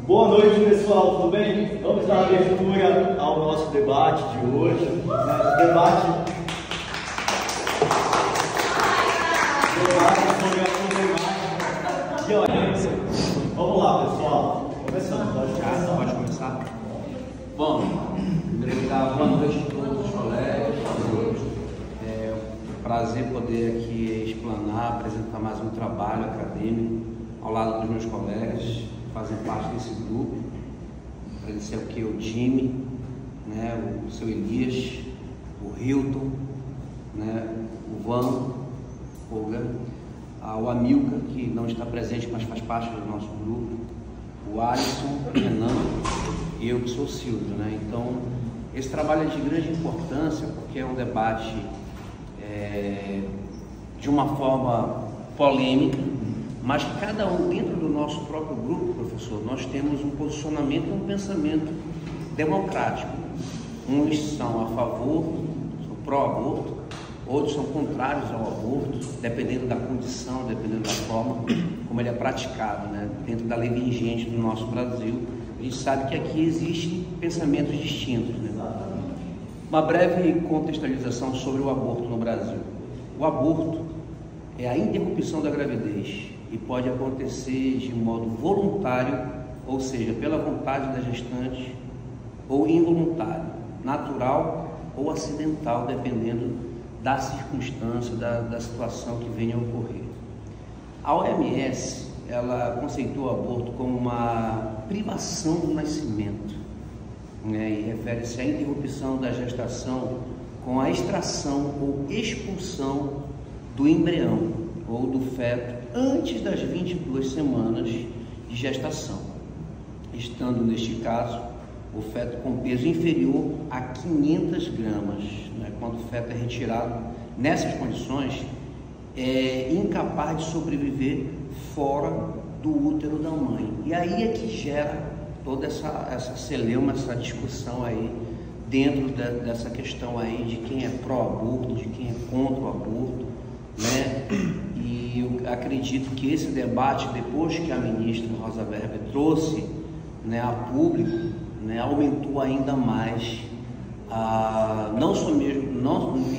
Boa noite, pessoal, tudo bem? Vamos dar abertura ao nosso debate de hoje. Debate sobre a problemática de violência. Vamos lá, pessoal. Começando, pode começar? Bom, primeiro boa noite a todos os colegas. É um prazer poder aqui explanar, apresentar mais um trabalho acadêmico ao lado dos meus colegas que fazem parte desse grupo. Agradecer aqui o Jimmy, né, o seu Elias, o Hilton, né, o Van, o Amilcar, que não está presente, mas faz parte do nosso grupo, o Alisson, o Renan e eu que sou o Silvio, né? Então, esse trabalho é de grande importância porque é um debate de uma forma polêmica, mas que cada um dentro do nosso próprio grupo, professor, nós temos um posicionamento e um pensamento democrático. Uns são a favor, são pró-aborto, outros são contrários ao aborto, dependendo da condição, dependendo da forma como ele é praticado, né? Dentro da lei vigente do nosso Brasil, a gente sabe que aqui existem pensamentos distintos, né? Uma breve contextualização sobre o aborto no Brasil. O aborto é a interrupção da gravidez e pode acontecer de modo voluntário, ou seja, pela vontade da gestante, ou involuntário, natural ou acidental, dependendo da circunstância, da situação que venha a ocorrer. A OMS, ela conceitua o aborto como uma privação do nascimento, né, e refere-se à interrupção da gestação com a extração ou expulsão do embrião ou do feto antes das 22 semanas de gestação, estando neste caso o feto com peso inferior a 500 gramas, né? Quando o feto é retirado nessas condições, é incapaz de sobreviver fora do útero da mãe. E aí é que gera toda essa celeuma, essa discussão aí dentro dessa questão aí de quem é pró-aborto, de quem é contra o aborto, né? E eu acredito que esse debate, depois que a ministra Rosa Weber trouxe, né, a público, né, aumentou ainda mais, não só mesmo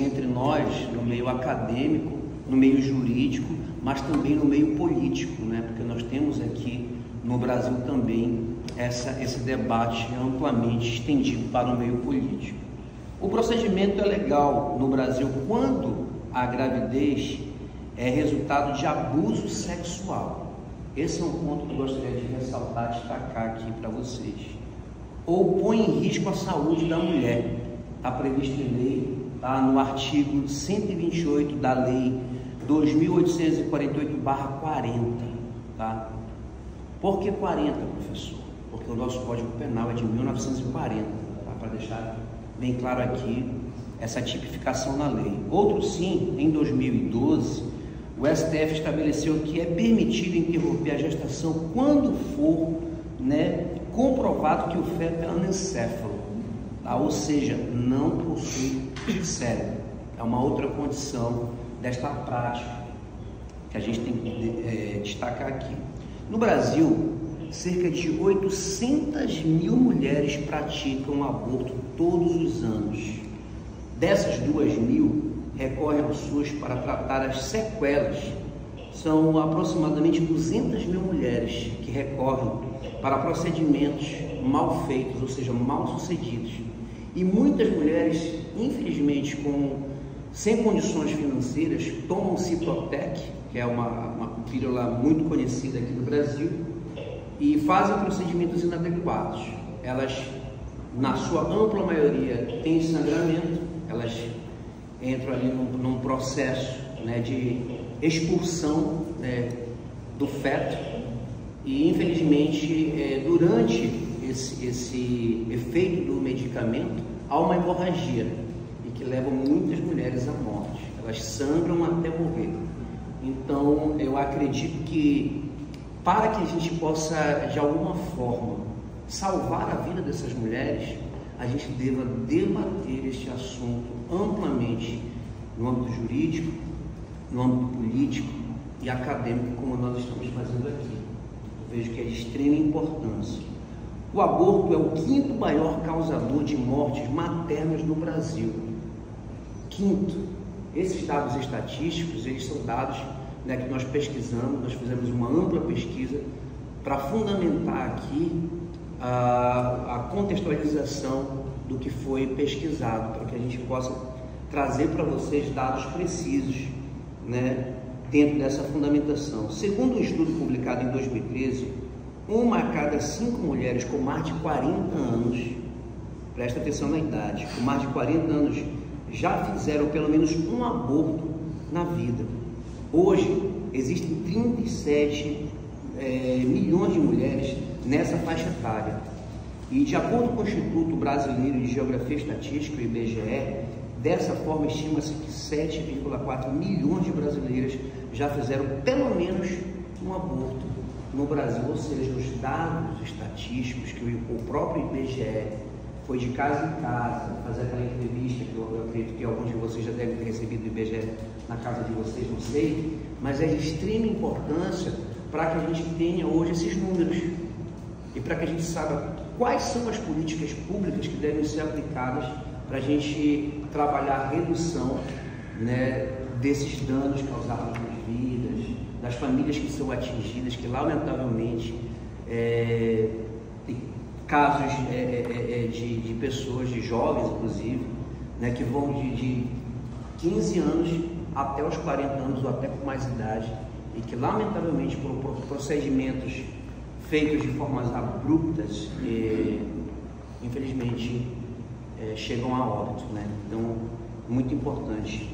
entre nós, no meio acadêmico, no meio jurídico, mas também no meio político, né? Porque nós temos aqui no Brasil também esse debate amplamente estendido para o meio político. O procedimento é legal no Brasil quando a gravidez é resultado de abuso sexual. Esse é um ponto que eu gostaria de ressaltar, destacar aqui para vocês. Ou põe em risco a saúde da mulher. Está previsto em lei, está no artigo 128 da lei 2848/40, tá? Por que 40, professor? Porque o nosso Código Penal é de 1940, tá? Para deixar bem claro aqui essa tipificação na lei. Outro sim, em 2012, o STF estabeleceu que é permitido interromper a gestação quando for, né, comprovado que o feto é anencéfalo, tá? Ou seja, não possui cérebro. É uma outra condição desta prática que a gente tem que destacar aqui. No Brasil, cerca de 800 mil mulheres praticam aborto todos os anos. Dessas 2.000, recorrem ao SUS para tratar as sequelas. São aproximadamente 200 mil mulheres que recorrem para procedimentos mal feitos, ou seja, mal sucedidos. E muitas mulheres, infelizmente, sem condições financeiras, tomam Cytotec, que é uma pílula muito conhecida aqui no Brasil, e fazem procedimentos inadequados. Elas, na sua ampla maioria, têm sangramento, elas entram ali num processo, né, de expulsão, né, do feto, e infelizmente durante esse efeito do medicamento há uma hemorragia e que leva muitas mulheres à morte. Elas sangram até morrer. Então eu acredito que para que a gente possa de alguma forma salvar a vida dessas mulheres, a gente deva debater este assunto amplamente no âmbito jurídico, no âmbito político e acadêmico, como nós estamos fazendo aqui. Eu vejo que é de extrema importância. o aborto é o 5º maior causador de mortes maternas no Brasil. 5º. Esses dados estatísticos, eles são dados, né, que nós pesquisamos, nós fizemos uma ampla pesquisa para fundamentar aqui a contextualização do que foi pesquisado, para que a gente possa trazer para vocês dados precisos, né, dentro dessa fundamentação. Segundo um estudo publicado em 2013, 1 a cada 5 mulheres com mais de 40 anos, presta atenção na idade, com mais de 40 anos, já fizeram pelo menos um aborto na vida. Hoje, existem 37 milhões de mulheres nessa faixa etária. E de acordo com o Instituto Brasileiro de Geografia e Estatística, o IBGE, dessa forma estima-se que 7,4 milhões de brasileiras já fizeram pelo menos um aborto no Brasil. Ou seja, os dados estatísticos que o próprio IBGE foi de casa em casa fazer aquela entrevista, que eu acredito que alguns de vocês já devem ter recebido do IBGE na casa de vocês, não sei, mas é de extrema importância para que a gente tenha hoje esses números e para que a gente saiba quais são as políticas públicas que devem ser aplicadas para a gente trabalhar a redução, né, desses danos causados nas vidas, das famílias que são atingidas, que lamentavelmente tem casos de pessoas, de jovens inclusive, né, que vão de 15 anos até os 40 anos ou até com mais idade, e que lamentavelmente por procedimentos feitos de formas abruptas, infelizmente chegam a óbito, né? Então, muito importante.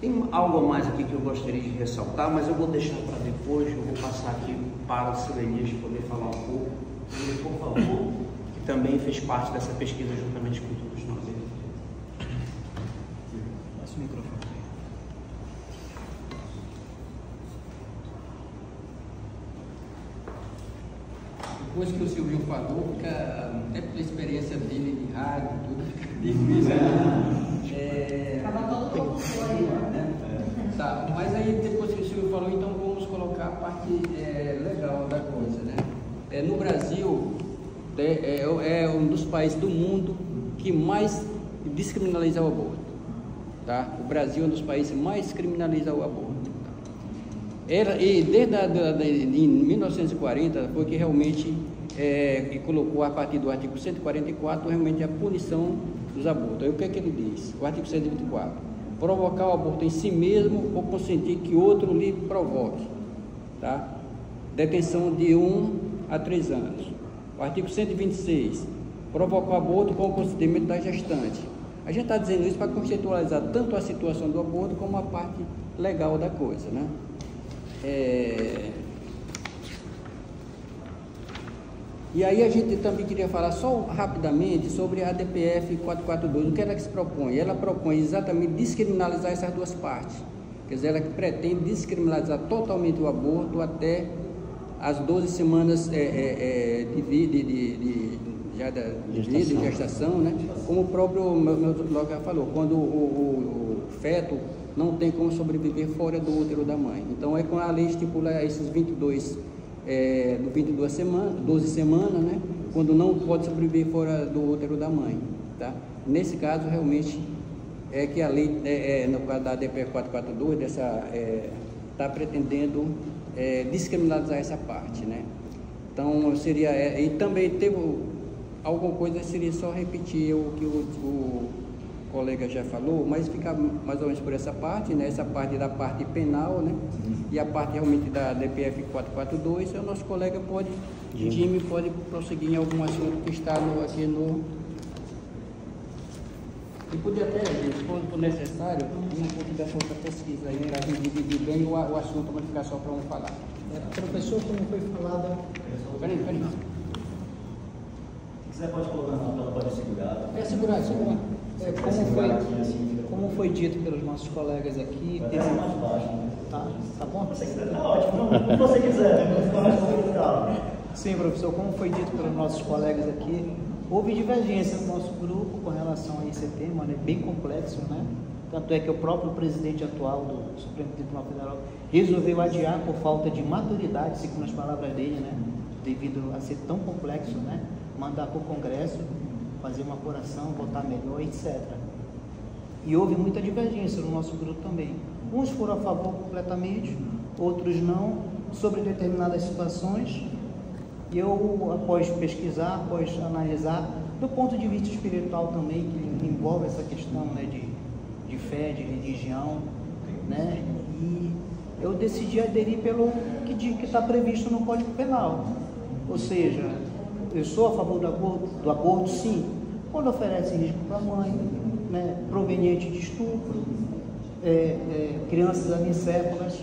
Tem algo a mais aqui que eu gostaria de ressaltar, mas eu vou deixar para depois. Eu vou passar aqui para o seu Elias poder falar um pouco. Ele, por favor, que também fez parte dessa pesquisa juntamente com todos nós. Passa o microfone. Depois que o Silvio falou, fica até pela experiência dele de rádio, tudo, fica difícil. Acaba todo o né? Tá, mas aí depois que o Silvio falou, então vamos colocar a parte legal da coisa, né? No Brasil, é um dos países do mundo que mais descriminaliza o aborto, tá? O Brasil é um dos países que mais criminaliza o aborto. E desde em 1940 foi que realmente colocou a partir do artigo 144 realmente a punição dos abortos. Aí o que é que ele diz? O artigo 124: provocar o aborto em si mesmo ou consentir que outro lhe provoque, tá? Detenção de 1 a 3 anos. O artigo 126: provocar o aborto com o consentimento da gestante. A gente está dizendo isso para contextualizar tanto a situação do aborto como a parte legal da coisa, né? E aí a gente também queria falar só rapidamente sobre a DPF 442. O que ela que se propõe? Ela propõe exatamente descriminalizar essas duas partes. Quer dizer, ela pretende descriminalizar totalmente o aborto até as 12 semanas de gestação, né? Como o próprio meu colega falou, quando o feto não tem como sobreviver fora do útero da mãe. Então é com a lei estipula esses 22 semanas, 12 semanas, né? Quando não pode sobreviver fora do útero da mãe, tá? Nesse caso realmente é que a lei, no caso da DPF 442, está pretendendo descriminalizar essa parte, né? Então seria, e também teve alguma coisa, seria só repetir o que o colega já falou, mas fica mais ou menos por essa parte, né? Essa parte da parte penal, né? E a parte realmente da DPF 442, o nosso colega Jimmy pode prosseguir em algum assunto que está aqui no... E podia até, se for necessário, um pouco dessa outra pesquisa aí, para a gente dividir bem o assunto, mas ficar só para um falar. Professor, como foi falado... Peraí. Se quiser pode colocar na tela, pode segurar. Segurar. Como foi dito pelos nossos colegas aqui... Vai ser mais baixo, né? Tá bom? Se você quiser, tá ótimo. Como você quiser, fica mais confortável. Sim, professor, como foi dito pelos nossos colegas aqui, houve divergência no nosso grupo com relação a esse tema, né? Bem complexo, né? Tanto é que o próprio presidente atual do Supremo Tribunal Federal resolveu adiar por falta de maturidade, segundo as palavras dele, né? devido a ser tão complexo, né? Mandar para o Congresso, fazer uma apuração, votar melhor, etc. E houve muita divergência no nosso grupo também. Uns foram a favor completamente, outros não, sobre determinadas situações. E eu, após pesquisar, após analisar, do ponto de vista espiritual também, que envolve essa questão, né, de fé, de religião, né? E eu decidi aderir pelo que está previsto no Código Penal. Ou seja, eu sou a favor do aborto, sim, quando oferece risco para a mãe, né, proveniente de estupro, crianças anencéfalas.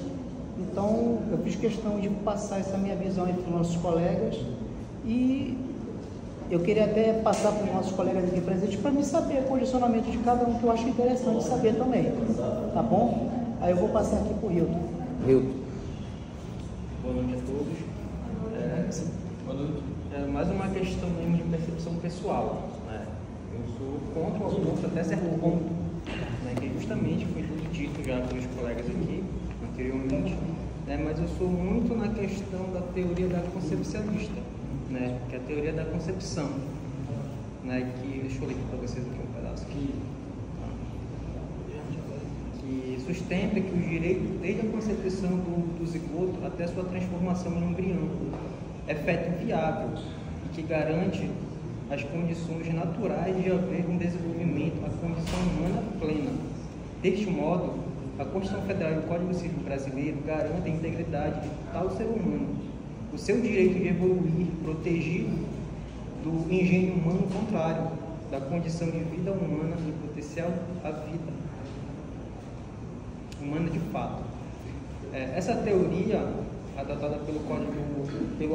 Então, eu fiz questão de passar essa minha visão entre os nossos colegas e eu queria até passar para os nossos colegas aqui presentes para me saber o posicionamento de cada um, que eu acho interessante saber também, tá bom? Aí eu vou passar aqui para o Hilton. Boa noite a todos. Boa noite. Mais uma questão mesmo de percepção pessoal, né? Eu sou contra o aborto até certo ponto, né? Que justamente foi tudo dito já pelos colegas aqui anteriormente, né? Mas eu sou muito na questão da teoria da concepcionista, né? Que é a teoria da concepção, né? Que deixa eu ler aqui para vocês aqui um pedaço aqui. Que sustenta que o direito, desde a concepção do zigoto até sua transformação em embrião, é feito viável e que garante as condições naturais de haver um desenvolvimento, a condição humana plena. Deste modo, a Constituição Federal e o Código Civil Brasileiro garantem a integridade de tal ser humano, o seu direito de evoluir, protegido do engenho humano contrário, da condição de vida humana e potencial à vida humana de fato. Essa teoria, adotada pelo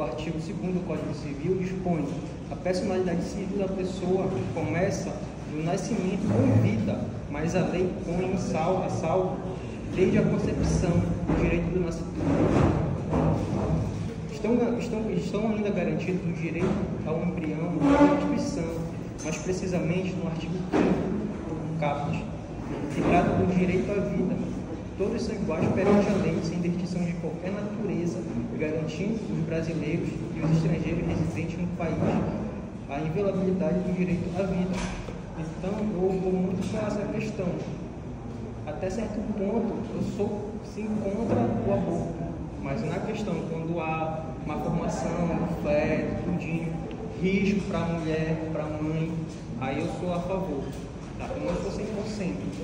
artigo 2º do Código Civil, dispõe a personalidade civil da pessoa começa do nascimento com vida, mas a lei põe a salvo desde a concepção o direito do nascimento. Estão ainda garantidos o direito ao embrião na Constituição, mais precisamente no artigo 5º, caput, que trata do direito à vida. Todos são iguais perante a lei, sem distinção de qualquer natureza, garantindo os brasileiros e os estrangeiros residentes no país a inviolabilidade do direito à vida. Então, eu vou muito com essa questão. Até certo ponto, eu sou sim contra o aborto, mas na questão, quando há uma formação do feto, tudinho, risco para a mulher, para a mãe, aí eu sou a favor. Tá? Eu não sou 100%.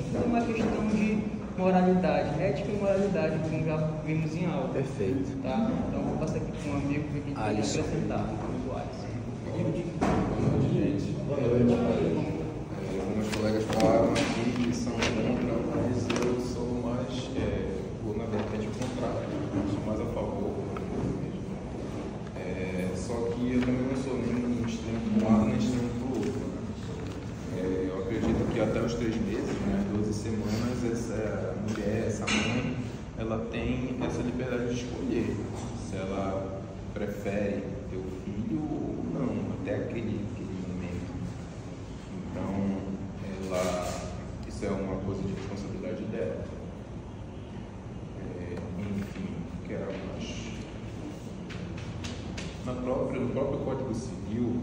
Então, é uma questão de moralidade, ética e moralidade, como já vimos em aula. Perfeito. Tá? Então, vou passar aqui para um amigo que tem que acrescentar. Gente, alguns colegas falaram aqui que são contra, mas eu sou mais, vou na verdade o contrário, eu sou mais a favor mesmo. Só que eu também não sou nem extremo para um lado, nem extremo para o outro. Eu acredito que até os 3 meses, né, 12 semanas, essa mulher, essa mãe, ela tem essa liberdade de escolher se ela prefere ter o filho ou não, até aquele momento. Então, isso é uma coisa de responsabilidade dela. Enfim, que era mais... No próprio Código Civil,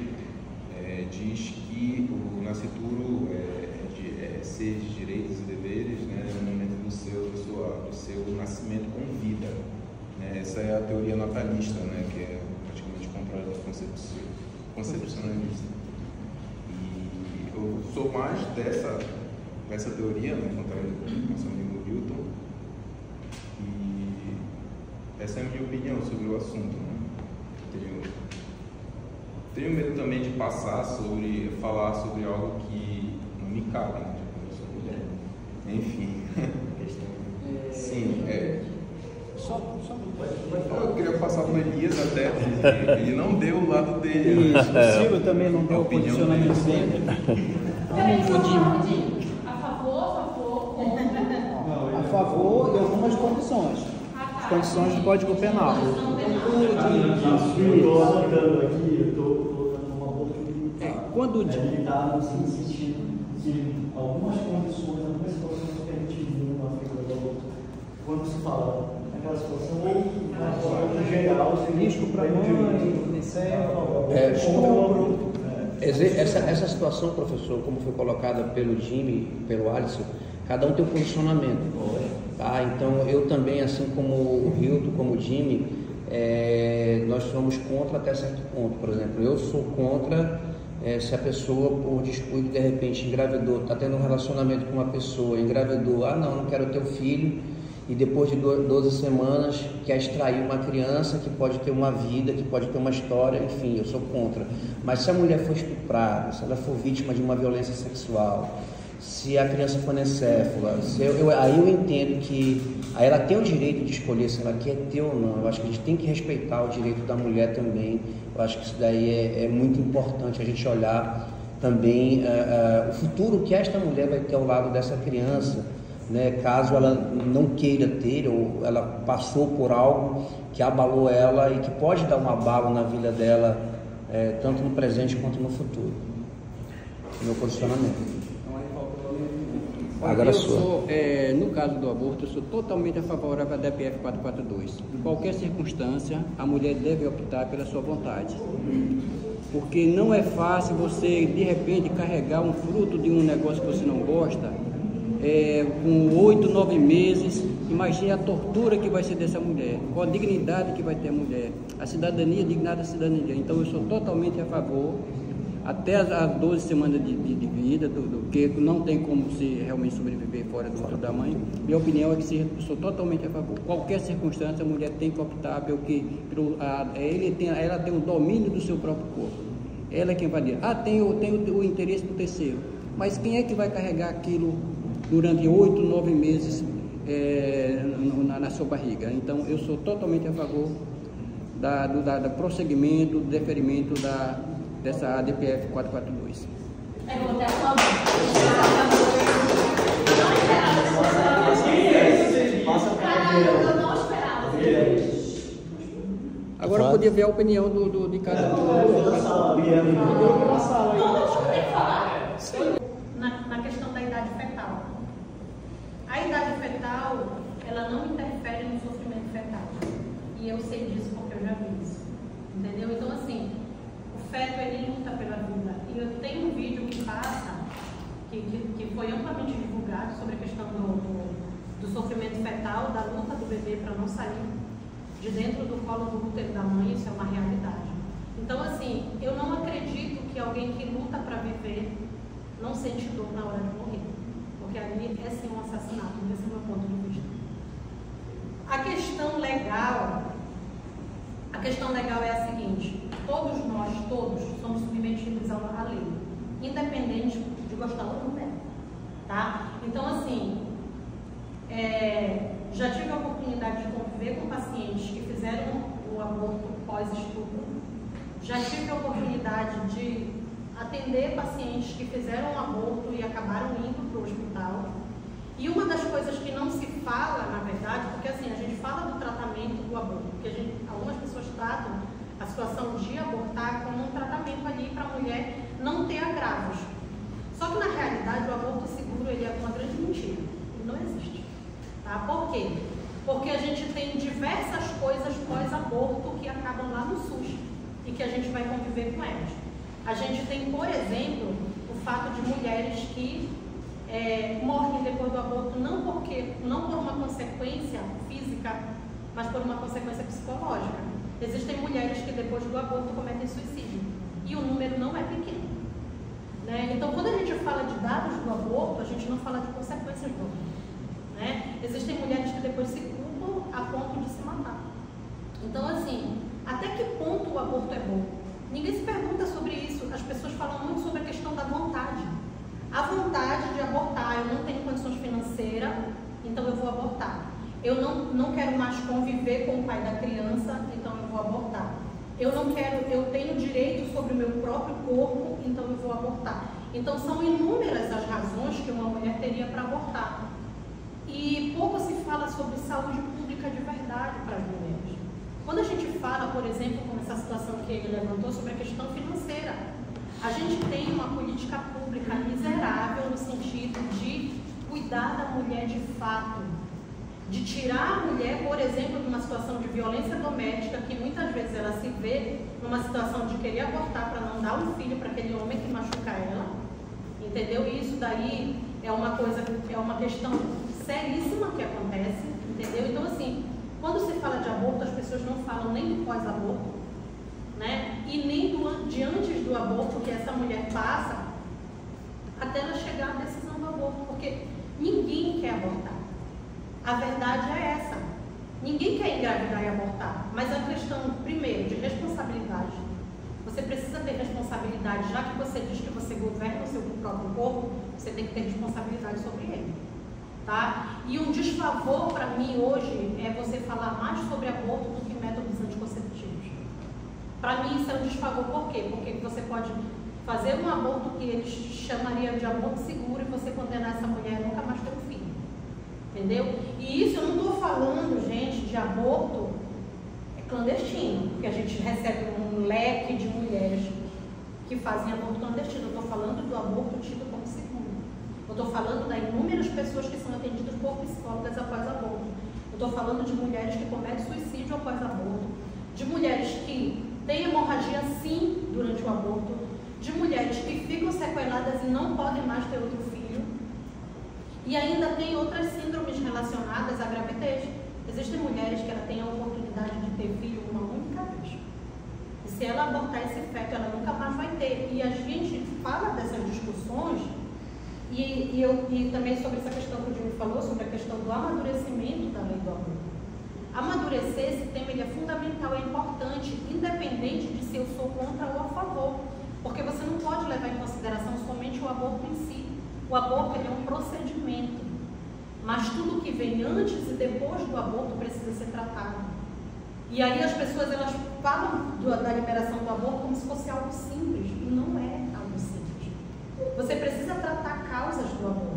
diz que o nascituro é ser de direitos e deveres, né, no momento do seu nascimento com vida. Essa é a teoria natalista, né, que é praticamente contrária da concepcionalista. E eu sou mais dessa teoria, né, contrária do nosso amigo Hilton. E essa é a minha opinião sobre o assunto. Né? Tenho medo também de falar sobre algo que não me cabe, né? Eu sou mulher. Enfim. Sim, eu queria passar para o Elias até, porque ele não deu o lado dele. Isso, o Silvio também não deu o posicionamento dele. Rapidinho. A favor, contra? A favor e algumas condições. As condições do Código Penal. Estou anotando aqui, eu estou dando uma boa Quando habilitado no sentido de algumas condições, algumas situações que a gente viu na figura do aborto, quando se fala naquela situação, ou na forma geral, risco para a mãe, Você é a favor? Essa situação, professor, como foi colocada pelo Jimmy, pelo Alisson, cada um tem um posicionamento. Tá? Então, eu também, assim como o Hilton, como o Jimmy, nós somos contra até certo ponto. Por exemplo, eu sou contra se a pessoa, por descuido, de repente engravidou, está tendo um relacionamento com uma pessoa, engravidou, não quero ter um filho, e depois de 12 semanas quer extrair uma criança que pode ter uma vida, que pode ter uma história, enfim, eu sou contra. Mas se a mulher for estuprada, se ela for vítima de uma violência sexual, se a criança for anencéfala, aí eu entendo que aí ela tem o direito de escolher se ela quer ter ou não. Eu acho que a gente tem que respeitar o direito da mulher também. Eu acho que isso daí é muito importante, a gente olhar também o futuro que esta mulher vai ter ao lado dessa criança, né? Caso ela não queira ter, ou ela passou por algo que abalou ela e que pode dar um abalo na vida dela, tanto no presente quanto no futuro. Meu posicionamento. Agora no caso do aborto, eu sou totalmente a favorável à DPF 442. Em qualquer circunstância, a mulher deve optar pela sua vontade. Porque não é fácil você, de repente, carregar um fruto de um negócio que você não gosta, com 8, 9 meses. Imagine a tortura que vai ser dessa mulher, qual a dignidade que vai ter a mulher, a cidadania, dignidade da cidadania. Então, eu sou totalmente a favor, até as 12 semanas de vida, que não tem como se realmente sobreviver fora do útero da mãe. Minha opinião é que eu sou totalmente a favor. Qualquer circunstância, a mulher tem que optar ela tem o domínio do seu próprio corpo. Ela é quem vai dizer, tem o interesse do terceiro. Mas quem é que vai carregar aquilo durante 8, 9 meses na sua barriga? Então, eu sou totalmente a favor do prosseguimento, do deferimento dessa ADPF 442. Eu vou até a sua eu não esperava. Agora eu podia ver a opinião de cada um. Na questão da idade fetal. A idade fetal, ela não interfere no sofrimento fetal. E eu sei disso porque eu já vi isso. Entendeu? Então, assim, o feto, ele luta pela vida. E eu tenho um vídeo que passa, que foi amplamente divulgado sobre a questão do sofrimento fetal, da luta do bebê para não sair de dentro do colo do útero da mãe. Isso é uma realidade. Então, assim, eu não acredito que alguém que luta para viver não sente dor na hora de morrer. Porque ali é sim um assassinato, esse é o meu ponto de vista. A questão legal é a seguinte: todos nós, somos submetidos à lei, independente de gostar ou não dela, tá? Então, assim, já tive a oportunidade de conviver com pacientes que fizeram o aborto pós-estupro, já tive a oportunidade de atender pacientes que fizeram um aborto e acabaram indo para o hospital. E uma das coisas que não se fala, na verdade, porque assim, a gente fala do tratamento do aborto, porque algumas pessoas tratam a situação de abortar como um tratamento ali para a mulher não ter agravos. Só que na realidade o aborto seguro ele é uma grande mentira, ele não existe. Tá? Por quê? Porque a gente tem diversas coisas pós-aborto que acabam lá no SUS e que a gente vai conviver com elas. A gente tem, por exemplo, o fato de mulheres que morrem depois do aborto não por uma consequência física, mas por uma consequência psicológica. Existem mulheres que depois do aborto cometem suicídio e o número não é pequeno, né? Então, quando a gente fala de dados do aborto, a gente não fala de consequências do aborto, né? Existem mulheres que depois se culpam a ponto de se matar. Então, assim, até que ponto o aborto é bom? Ninguém se pergunta sobre isso. As pessoas falam muito sobre a questão da vontade. A vontade de abortar. Eu não tenho condições financeiras, então eu vou abortar. Eu não quero mais conviver com o pai da criança, então eu vou abortar. Eu tenho direito sobre o meu próprio corpo, então eu vou abortar. Então são inúmeras as razões que uma mulher teria para abortar. E pouco se fala sobre saúde pública de verdade para as mulheres. Quando a gente fala, por exemplo, como essa situação que ele levantou sobre a questão financeira, a gente tem uma política pública miserável no sentido de cuidar da mulher de fato, de tirar a mulher, por exemplo, de uma situação de violência doméstica, que muitas vezes ela se vê numa situação de querer abortar para não dar um filho para aquele homem que machuca ela, entendeu? E isso daí é uma questão seríssima que acontece, entendeu? Então, assim, quando se fala de aborto, as pessoas não falam nem do pós-aborto, né? E nem de antes do aborto que essa mulher passa até ela chegar à decisão do aborto, porque ninguém quer abortar. A verdade é essa. Ninguém quer engravidar e abortar, mas a questão, primeiro, de responsabilidade. Você precisa ter responsabilidade, já que você diz que você governa o seu próprio corpo, você tem que ter responsabilidade sobre ele, tá? E um desfavor para mim hoje é você falar mais sobre aborto do que métodos anticonceptivos. Para mim isso é um desfavor, por quê? Porque você pode fazer um aborto que eles chamariam de aborto seguro e você condenar essa mulher a nunca mais ter um filho. Entendeu? E isso eu não estou falando, gente, de aborto clandestino, porque a gente recebe um leque de mulheres que fazem aborto clandestino. Eu estou falando do aborto tido como seguro. Eu estou falando das inúmeras pessoas que são atendidas por psicólogas após aborto. Eu estou falando de mulheres que cometem suicídio após aborto, de mulheres que têm hemorragia sim durante o aborto, de mulheres que ficam sequeladas e não podem mais ter outro filho. E ainda tem outras síndromes relacionadas à gravidez. Existem mulheres que ela têm a oportunidade de ter filho uma única vez. E se ela abortar esse feto, ela nunca mais vai ter. E a gente fala dessas discussões e também sobre essa questão que o Jimmy falou, sobre a questão do amadurecimento da lei do aborto. Amadurecer esse tema ele é fundamental, é importante, independente de se eu sou contra ou a favor. Porque você não pode levar em consideração somente o aborto em si. O aborto é um procedimento, mas tudo que vem antes e depois do aborto precisa ser tratado. E aí as pessoas elas falam da liberação do aborto como se fosse algo simples, e não é algo simples. Você precisa tratar causas do aborto.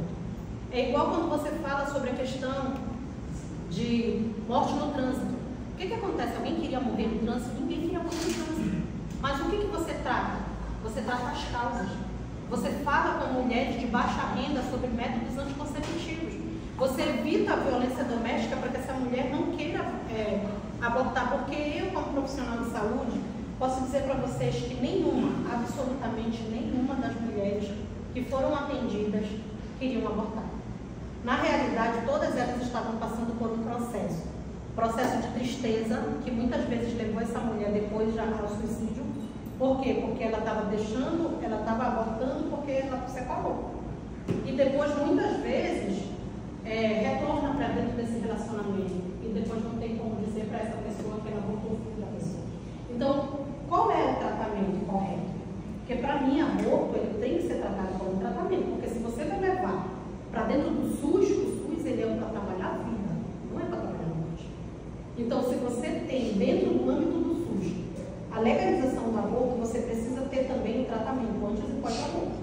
É igual quando você fala sobre a questão de morte no trânsito. O que acontece? Alguém queria morrer no trânsito? Ninguém queria morrer no trânsito. Mas o que você trata? Você trata as causas. Você fala com mulheres de baixa renda sobre métodos anticonceptivos. Você evita a violência doméstica para que essa mulher não queira abortar. Porque eu, como profissional de saúde, posso dizer para vocês que absolutamente nenhuma das mulheres que foram atendidas queriam abortar. Na realidade, todas elas estavam passando por um processo de tristeza, que muitas vezes levou essa mulher depois já ao suicídio. Por quê? Porque ela estava abortando porque ela se separou. E depois, muitas vezes, retorna para dentro desse relacionamento. E depois não tem como dizer para essa pessoa que ela abortou o filho da pessoa. Então, qual é o tratamento correto? Porque para mim, aborto ele tem que ser tratado como um tratamento. Porque se você vai levar para dentro do SUS, o SUS ele é para trabalhar a vida, não é para trabalhar a morte. Então, se você tem dentro do âmbito do SUS a legalização do aborto, você precisa ter também o tratamento antes e pós-aborto.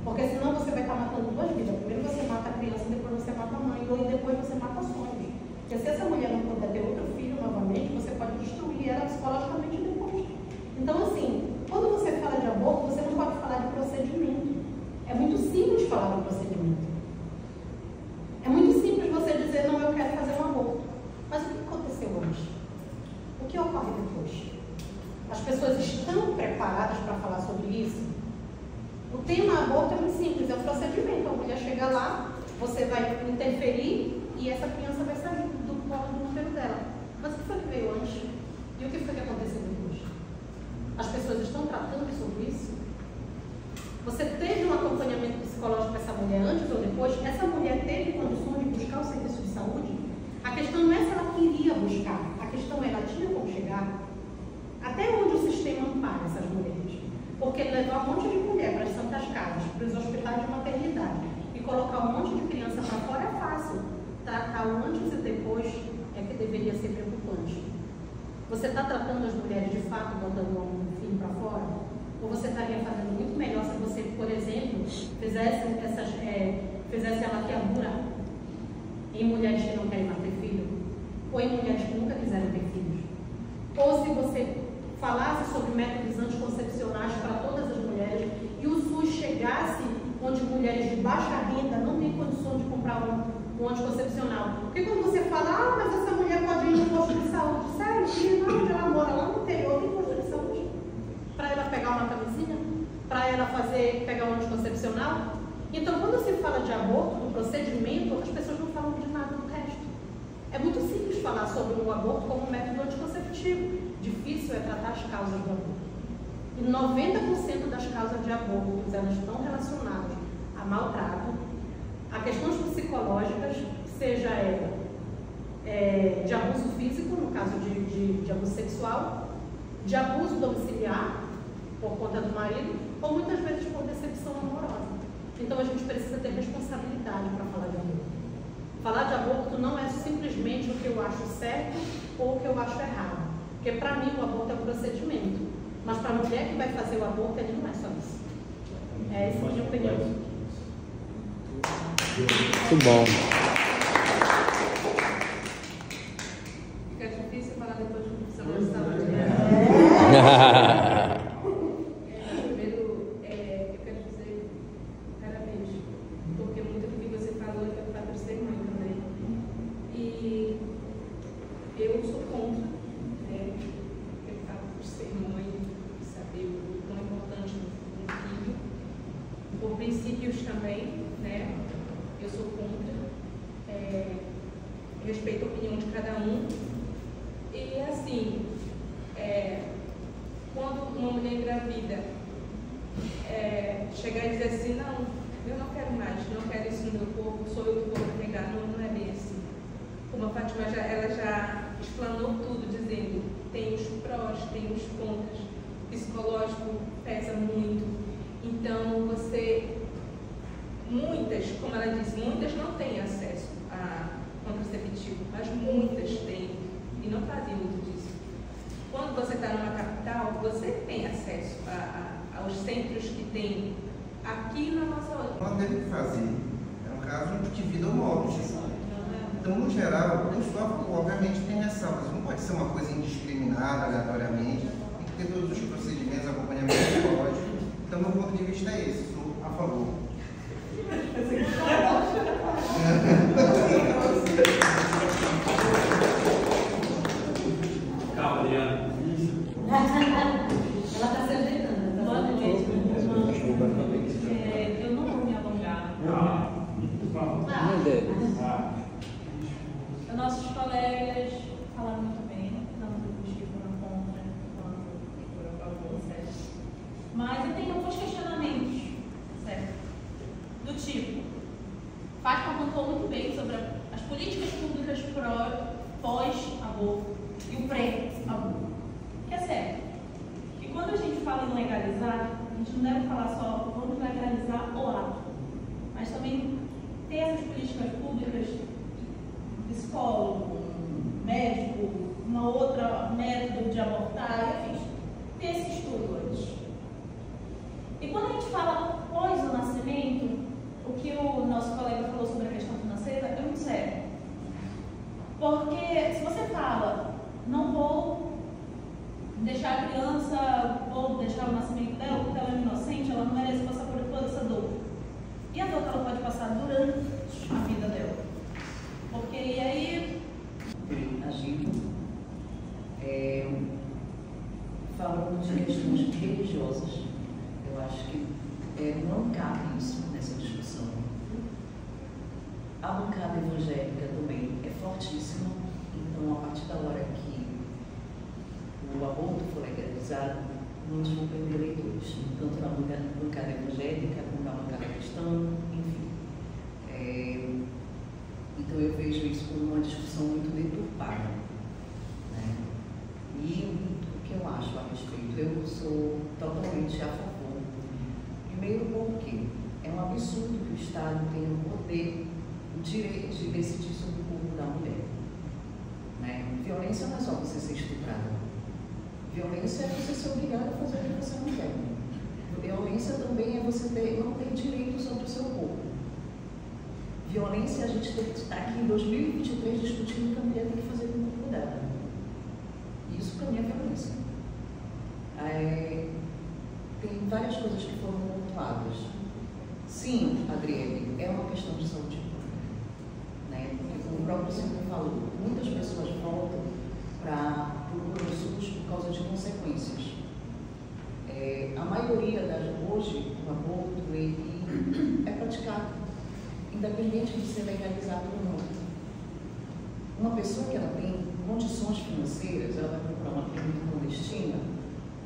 Porque senão você vai estar matando duas vidas. Primeiro você mata a criança, depois você mata a mãe, ou depois você mata sonhos. Porque se essa mulher não puder ter outro filho novamente, você pode destruir ela psicologicamente depois. Então, assim, quando você fala de aborto, você não pode falar de procedimento. É muito simples falar de procedimento. É muito simples você dizer, não, eu quero fazer um aborto. Mas o que aconteceu antes? O que ocorre depois? As pessoas estão preparadas para falar sobre isso? O tema aborto é muito simples, é um procedimento. A mulher chega lá, você vai interferir e essa criança vai sair do colo do útero dela. Mas o que foi que veio antes? E o que foi que aconteceu depois? As pessoas estão tratando sobre isso? Você teve um acompanhamento psicológico para essa mulher antes ou depois? Essa mulher teve condições de buscar o serviço de saúde? A questão não é se ela queria buscar, a questão é ela tinha como chegar. Até onde o sistema ampara essas mulheres? Porque ele levou um monte de mulher para as santas casas, para os hospitais de maternidade, e colocar um monte de criança para fora é fácil. Tratar o antes e depois é que deveria ser preocupante. Você está tratando as mulheres de fato, botando um filho para fora? Ou você estaria fazendo muito melhor se você, por exemplo, fizesse a laqueadura em mulheres que não querem mais ter filho? Ou em mulheres que nunca quiseram ter filhos? Ou se você falasse sobre métodos anticoncepcionais para todas as mulheres e o SUS chegasse onde mulheres de baixa renda não têm condições de comprar um anticoncepcional. Porque quando você fala, mas essa mulher pode ir no posto de saúde, sério, não, ela mora lá no interior, tem posto de saúde. para ela pegar um anticoncepcional? Então, quando se fala de aborto, do procedimento, as pessoas não falam de nada do resto. É muito simples falar sobre o aborto como um método anticonceptivo. Difícil é tratar as causas do aborto. E 90% das causas de aborto, elas estão relacionadas a maltrato, a questões psicológicas, seja ela de abuso físico, no caso de abuso sexual, de abuso domiciliar, por conta do marido, ou muitas vezes por decepção amorosa. Então a gente precisa ter responsabilidade para falar de aborto. Falar de aborto não é simplesmente o que eu acho certo ou o que eu acho errado. Porque para mim o aborto é um procedimento. Mas para a mulher que vai fazer o aborto, ele não é só isso. É essa a minha opinião. Muito bom. Fica difícil falar depois de um profissional de saúde. Primeiro, eu quero dizer parabéns, porque muito do que você falou é pelo fato de ser mãe também. E eu sou contra, pelo fato de ser mãe, saber o quão importante um filho, por princípios também, né? Eu sou contra, respeito a opinião de cada um. E assim, quando uma mulher engravida chegar e dizer assim, não, eu não quero mais, não quero isso no meu corpo, sou eu que vou carregar, não é bem assim. Como a Fátima ela já explanou tudo, dizendo, tem os prós, tem os contras, psicológico pesa muito. Então muitas, como ela disse, muitas não têm acesso a contraceptivo, mas muitas têm e não fazem uso disso. Quando você está numa capital, você tem acesso aos centros que tem aqui na nossa... Não teve que fazer. É um caso de vida ou morte. Então, no geral, eu estou a favor. Obviamente tem ressalvas. Não pode ser uma coisa indiscriminada, aleatoriamente. Tem que ter todos os procedimentos, acompanhamento psicológico. Então, meu ponto de vista é esse. Sou a favor. Calma, Adriana. Ela está se ajeitando. Boa noite. Eu não vou me alongar. Nossos colegas falaram muito bem, tanto os que foram contra quanto os que foram a favor, certo? Mas eu tenho alguns questionamentos, certo? Do tipo, Fátima contou muito bem sobre as políticas públicas pós-aborto e o pré-aborto. Que é certo. E quando a gente fala em legalizar, a gente não deve falar só vamos legalizar o ato, mas também ter essas políticas públicas, psicólogo, médico, uma outra método de abortar, enfim, ter esse estudo antes. E quando a gente fala após o nascimento, o que o nosso colega falou sobre a questão financeira é muito sério. Porque se você fala, não vou deixar a criança, vou deixar o nascimento dela, porque ela é inocente, ela não merece passar por toda essa dor. E a dor que ela pode passar durante a vida dela. Porque e aí... Agindo, falando de questões religiosas, eu acho que não cabe isso nessa discussão. A bancada evangélica também é fortíssima, então a partir da hora que o aborto for legalizado, nós vamos perder eleitores, tanto na bancada evangélica como na bancada cristã, enfim. Então eu vejo isso como uma discussão muito deturpada, né? E o que eu acho a respeito? Eu sou totalmente a favor. Primeiro porque é um absurdo que o Estado tenha o poder, o direito de decidir sobre o corpo da mulher, né? Violência não é só você ser estuprada. Violência é você ser obrigado a fazer o que você não quer. Violência também é você não ter direito sobre o seu corpo. Violência, a gente está aqui em 2023 discutindo que a mulher tem que fazer com o corpo dela. Isso para mim é violência. Tem várias coisas que foram pontuadas. Sim, Adriele, é uma questão de saúde pública, né? Porque, como o próprio Silvio falou, muitas pessoas voltam para o SUS por causa de consequências. A maioria das hoje o aborto ele é praticado, independente de ser legalizado ou não. Uma pessoa que ela tem condições financeiras, ela vai comprar uma clínica clandestina,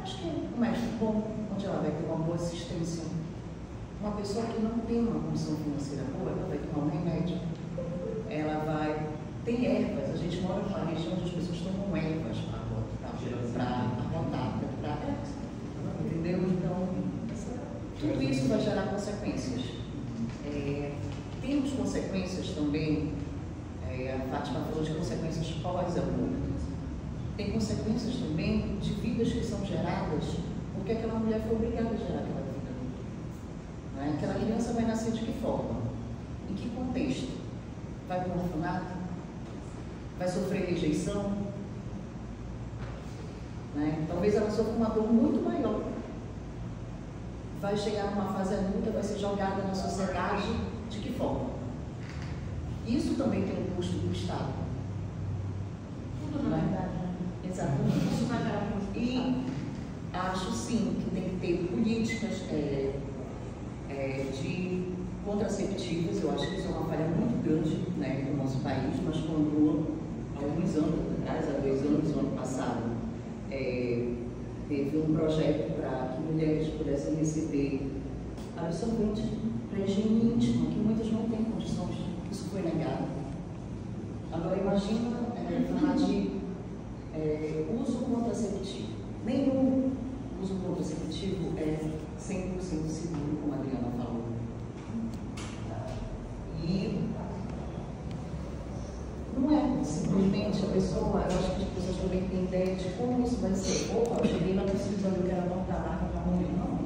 acho que é um médico bom, onde ela vai ter uma boa assistência. Uma pessoa que não tem uma condição financeira boa, ela vai tomar um remédio. Ela vai... Tem ervas, a gente mora numa região onde as pessoas tomam ervas para abortar, entendeu? Então, tudo isso vai gerar consequências. Temos consequências também, a Fátima falou de consequências pós-aborto. Tem consequências também de vidas que são geradas porque aquela mulher foi obrigada a gerar aquela vida. Né? Aquela criança vai nascer de que forma? Em que contexto? Vai para um orfanato? Vai sofrer rejeição? Né? Talvez ela sofra uma dor muito maior. Vai chegar numa fase adulta, vai ser jogada na sociedade de que forma? Isso também tem um custo do Estado. Tudo na verdade. Exatamente. Isso vai gerar um custo. E acho sim que tem que ter políticas de contraceptivas. Eu acho que isso é uma falha muito grande, né, no nosso país, mas quando, alguns anos atrás, há 2 anos, no ano passado, teve um projeto para que mulheres pudessem receber absorvente para higiene íntima, que muitas não têm condições. Isso foi negado. Agora imagina falar de uso contraceptivo. Nenhum uso contraceptivo é 100% seguro, como a Adriana falou. E não é simplesmente a pessoa, eu acho que as pessoas também têm ideia de como isso vai ser. Opa, eu cheguei na precisão, eu quero abortar a marca para a mulher. Não.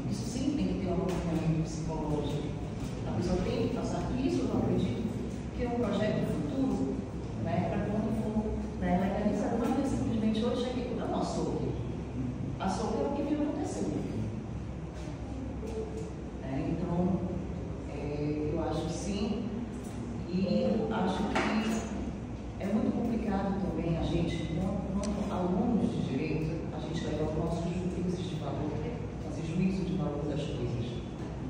Isso sim tem que ter um acompanhamento psicológico. A pessoa tem que passar por isso, eu não acredito, que é um projeto futuro, né, para quando for legalizado. Não é simplesmente hoje cheguei com a açougue. A açougue é o que viu acontecer. Então, eu acho sim, e acho que é muito complicado também a gente, não alunos de direito, a gente levar os nossos juízos de valor, fazer juízo de valor das coisas.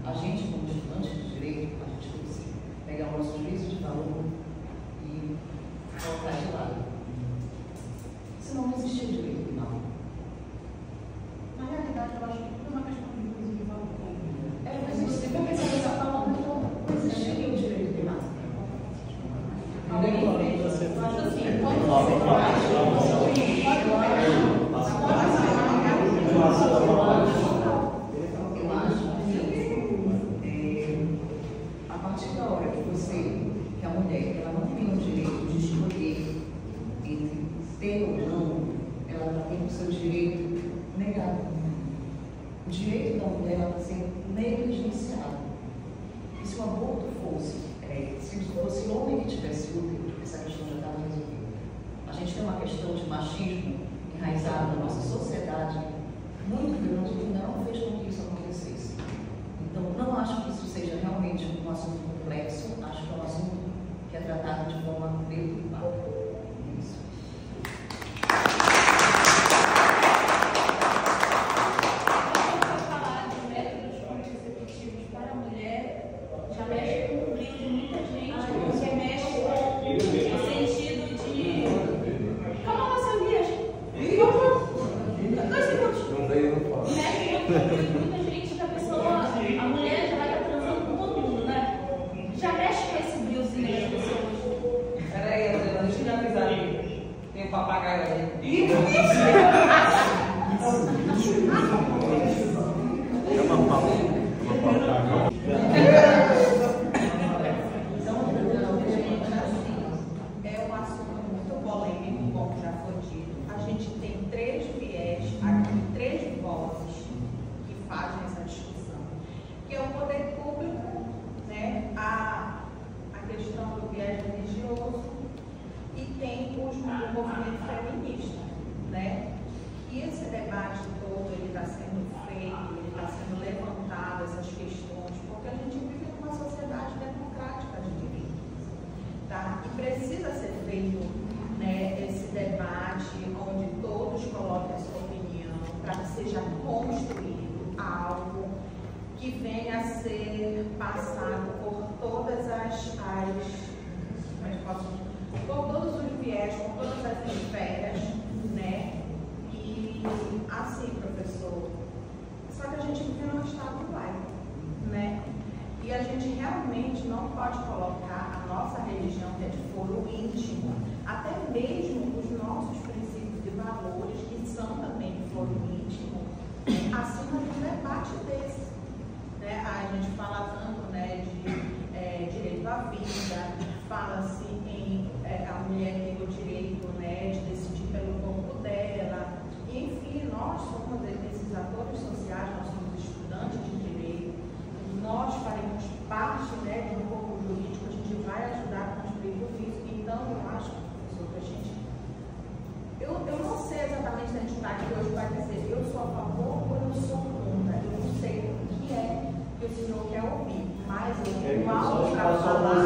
A gente, como estudante de direito, a gente tem que pegar o nosso juízo de valor e colocar de lado. Senão não existe direito penal. Na realidade, eu acho que tudo é uma questão de juízo de valor. Mas você vai pensar nessa palavra, não existiria o direito penal. Eu acho assim, quando você Eu acho que a partir da hora que a mulher ela não tem o direito de escolher entre ter ou não, ela está tendo o seu direito negado. O direito da mulher está sendo negligenciado. E se o aborto fosse, se fosse homem que tivesse útero, essa questão já estava resolvida. A gente tem uma questão de machismo enraizado na nossa sociedade muito grande que não fez com que isso acontecesse. Então, não acho que isso seja realmente um assunto complexo, acho que é um assunto que é tratado de forma deturpada. Isso. Falar de métodos contraceptivos para a mulher já mexe com o brilho de muita gente, porque mexe com o sentido de. Calma, você mesmo. 2 segundos. Mexe com o brilho de muita gente que a mulher já vai estar transando com todo mundo, né? Já mexe com esse brilhozinho das pessoas. Peraí, Adriana, deixa eu te avisar aí. Tem um papagaio aí. é um assunto muito polêmico, como já foi dito. A gente tem 3 viés, aqui 3 vozes que fazem essa discussão, que é o poder público, né, a questão do viés religioso e tem o movimento feminista, né? passado por todas por todos os viés, por todas as esferas, né? E assim, professor, só que a gente vive num estado laico, né? E a gente realmente não pode colocar a nossa religião, que é de foro íntimo, até mesmo os nossos princípios e valores, que são também de foro íntimo, acima de um debate desse. Né? A gente fala tanto, né, de direito à vida, fala-se em a mulher tem o direito, né, de decidir pelo corpo dela, e, enfim, nós somos esses atores sociais, nós somos estudantes de direito, nós faremos parte, né, de um corpo jurídico, a gente vai ajudar a construir tudo isso. Então, eu acho, professor, que a gente... Eu não sei exatamente se a gente está aqui hoje para dizer eu sou a favor ou eu sou contra. Eu não sei o que é que o senhor quer ouvir, mas eu tenho algo para falar,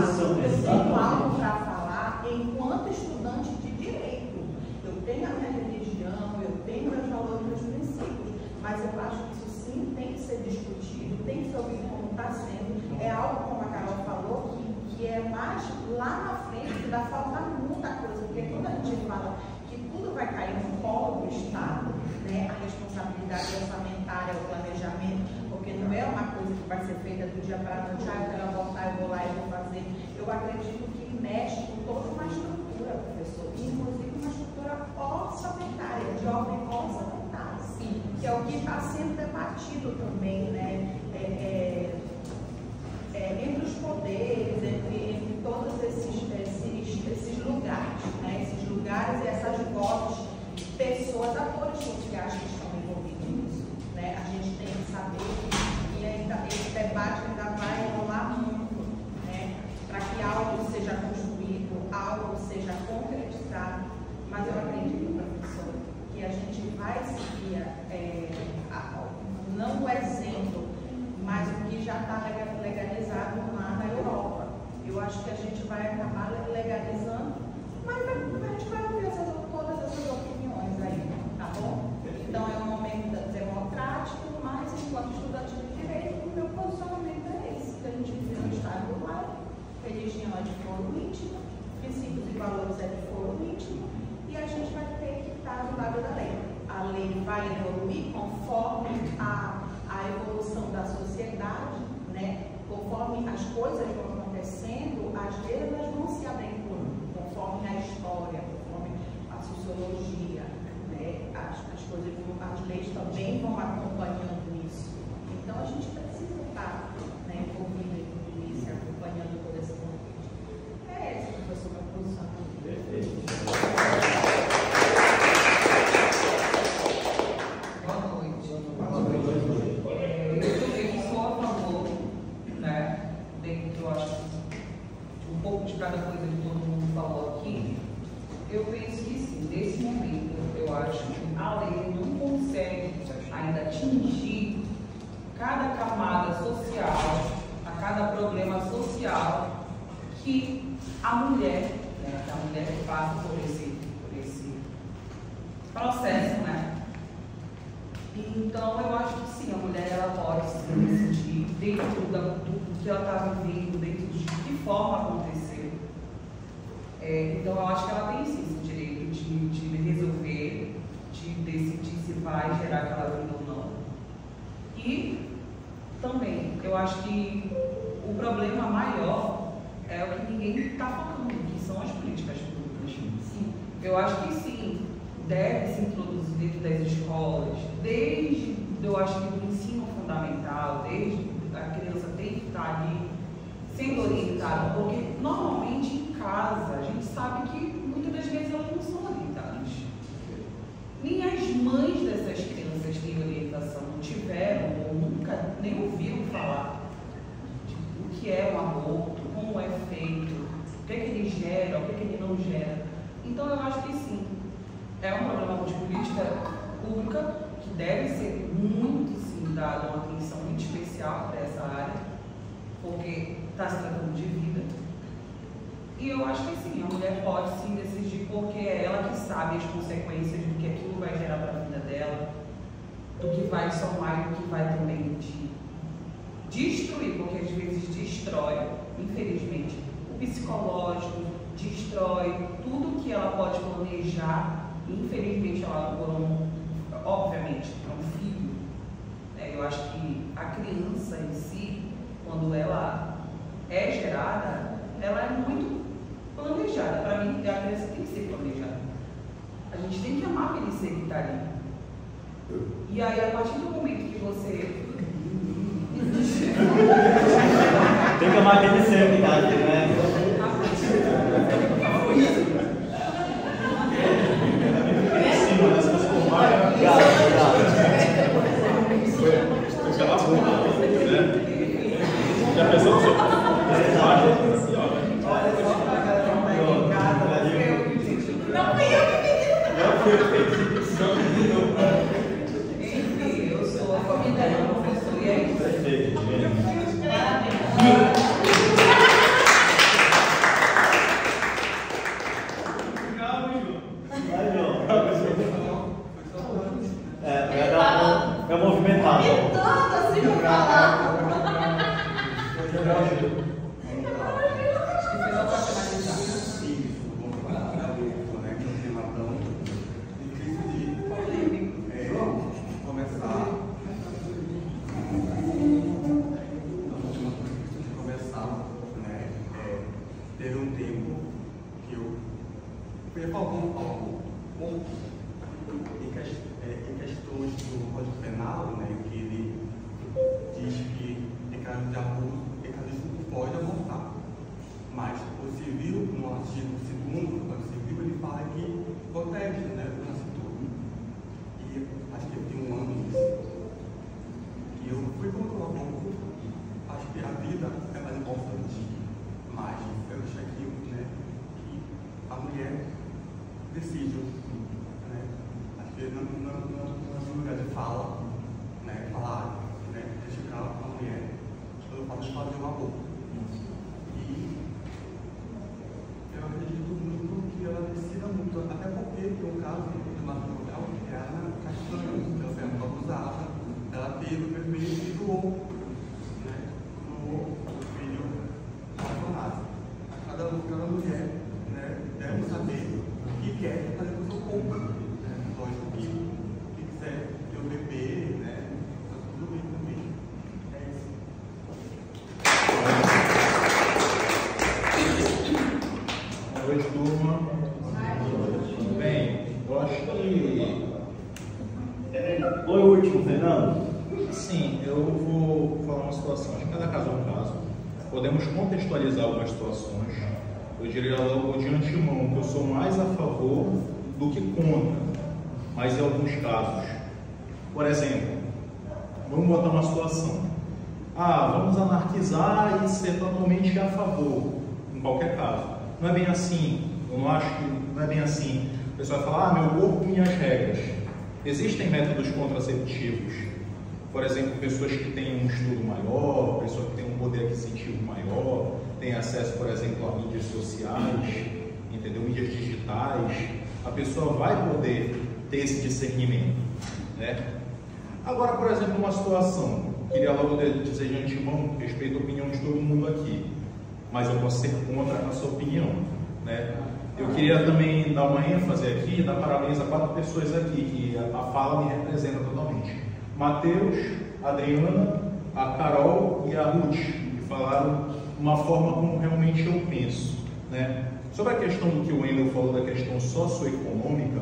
enquanto estudante de direito. Eu tenho a minha religião, eu tenho meus valores, meus princípios, mas eu acho que isso sim tem que ser discutido, tem que ser ouvido como está sendo. É algo, como a Carol falou, que é mais lá na frente, que dá falta muita coisa, porque quando a gente fala que tudo vai cair no colo do Estado, né, a responsabilidade orçamentária, o planejamento, porque não é uma coisa que vai ser feita do dia para a noite, eu quero voltar, eu vou lá e vou fazer. Eu acredito que mexe com toda uma estrutura, professor, inclusive uma estrutura orçamentária, de ordem orçamentária, sim, que é o que está sendo debatido também, né, entre os poderes, entre todos esses lugares, né, esses lugares e essas vozes, pessoas, atores sociais que estão envolvidos nisso, né? A gente tem que saber que ainda, esse debate ainda vai rolar muito, né? Para que algo seja construído, algo seja concretizado, mas eu acredito, professor, que a gente vai seguir não o exemplo, mas o que já está legalizado lá na Europa. Eu acho que a gente vai acabar legalizando, mas a gente vai ouvir todas essas opiniões aí, tá bom? Então é um momento democrático, mas enquanto estudante de direito, o meu posicionamento é esse, que a gente vive no estado do laico, religião é de foro íntimo, princípios e valores é de foro íntimo, e a gente vai ter que estar do lado da lei. A lei vai evoluir conforme a evolução da sociedade, né? Conforme as coisas vão acontecendo, as leis elas vão se adequando, conforme a história, conforme a sociologia, né? As leis também vão acompanhando isso. Então a gente precisa estar, né, envolvido em tudo isso, acompanhando todo esse contexto. É essa, professor, minha posição. Perfeito. Cada coisa que todo mundo falou aqui, eu penso que sim, nesse momento, eu acho que a lei não consegue ainda atingir cada camada social, a cada problema social que a mulher, né, que a mulher que passa por esse processo, né? Então, eu acho que sim, a mulher ela pode se decidir dentro do que ela está vivendo, dentro de que forma aconteceu. Então, eu acho que ela tem sim esse direito de resolver, de decidir se vai gerar aquela vida ou não. E também, eu acho que o problema maior é o que ninguém está focando, que são as políticas públicas. Sim. Eu acho que sim, deve se introduzir dentro das escolas, desde, eu acho que do ensino fundamental, desde a criança tem que estar ali sendo orientada, porque normalmente em casa a gente sabe que muitas das vezes elas não são orientadas. Nem as mães dessas crianças têm orientação, não tiveram ou nunca nem ouviram falar o que é um aborto, como é feito, o que é que ele gera, o que é que ele não gera. Então eu acho que sim, é um problema de política pública que deve ser muito sim dado uma atenção muito especial para essa área, porque está se tratando de vida. E eu acho que sim, a mulher pode sim decidir, porque é ela que sabe as consequências do que aquilo vai gerar para a vida dela, do que vai somar e do que vai também destruir, porque às vezes destrói, infelizmente, o psicológico, destrói tudo que ela pode planejar. Infelizmente, ela, obviamente, é um filho. Eu acho que a criança em si, quando ela é gerada, ela é muito planejada. Para mim, a criança tem que ser planejada. A gente tem que amar aquele ser que está ali. E aí, a partir do momento que você... Tem que amar aquele ser que está ali, né? Já pensou que eu sou a família do professor e é isso. É movimentado. Assim pra falar. Teve um tempo que eu fui falar algo em questões do Código Penal, né, que ele diz que em caso de abuso, em caso de estupro pode abortar. Mas o civil, no artigo 2º do Código Civil, ele fala que protege, né, o nascituro. E acho que tem um ano isso. E eu fui contra o aborto. Acho que a vida é mais importante. Mas eu acho aqui, né, que a mulher decide, né? Acho que não é lugar de fala, né? Falar, né? Criticar a mulher pelo fato de fazer um aborto. E eu acredito muito que ela decida muito, até porque tem um caso do matrimonial que é a Ana Castanho, que ela foi abusada, ela teve o bebê e doou, né? Doou o filho apaixonado. Cada mulher, né, deve saber o que quer fazer com o seu corpo. Né? Lógico que quiser ter um bebê, né, tá tudo bem também. É isso. Boa noite, turma. Bem, eu acho que... Oi, último, Fernando. Sim, eu vou falar uma situação. Acho que cada caso é um caso. Podemos contextualizar algumas situações. Eu diria logo de antemão que eu sou mais a favor do que contra, mas em alguns casos. Por exemplo, vamos botar uma situação. Vamos anarquizar e ser totalmente a favor, em qualquer caso. Não é bem assim. Eu não acho que não é bem assim. O pessoal vai falar, meu corpo, minhas regras. Existem métodos contraceptivos. Por exemplo, pessoas que têm um estudo maior, pessoas que têm um poder aquisitivo maior, têm acesso, por exemplo, a mídias sociais, entendeu? Mídias digitais. A pessoa vai poder ter esse discernimento, né? Agora, por exemplo, uma situação, queria logo dizer de antemão, respeito a opinião de todo mundo aqui, mas eu posso ser contra a sua opinião, né? Eu queria também dar uma ênfase aqui, dar parabéns a 4 pessoas aqui, que a fala me representa totalmente. Mateus, a Adriana, a Carol e a Ruth, que falaram uma forma como realmente eu penso, né? Sobre a questão do que o Wendel falou da questão socioeconômica,